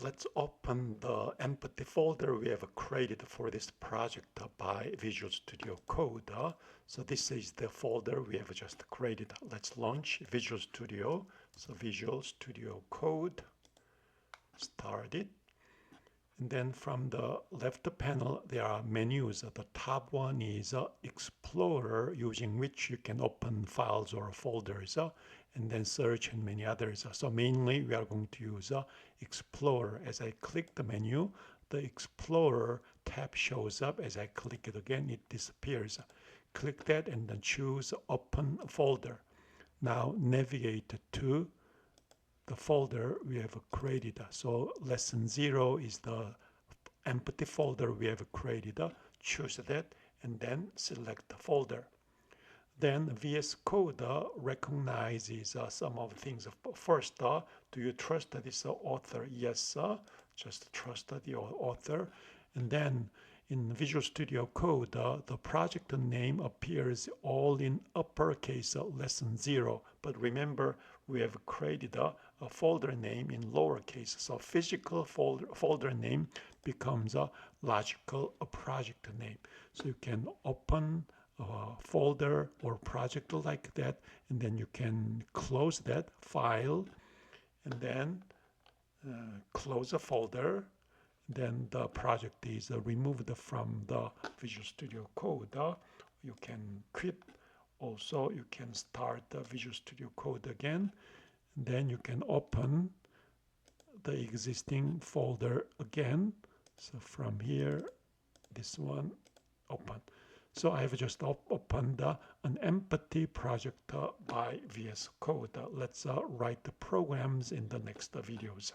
let's open the empty folder we have created for this project by Visual Studio Code. So this is the folder we have just created. Let's launch Visual Studio. So Visual Studio Code, start it. And then from the left panel, there are menus. The top one is Explorer, using which you can open files or folders, and then search and many others. So mainly we are going to use Explorer. As I click the menu, the Explorer tab shows up. As I click it again, it disappears. Click that and then choose Open Folder. Now navigate to the folder we have created. So lesson 0 is the empty folder we have created. Choose that and then select the folder. Then VS Code recognizes some of the things. First, do you trust this author? Yes, just trust the author. And then in Visual Studio Code, the project name appears all in uppercase, lesson 0. But remember, we have created a folder name in lowercase. So physical folder name becomes a logical project name. So you can open a folder or project like that, and then you can close that file, and then close a folder. Then the project is removed from the Visual Studio Code. You can quit. Also, you can start the Visual Studio Code again. Then you can open the existing folder again. So from here, this one, open. So I have just opened an empty project by VS Code. Let's write the programs in the next videos.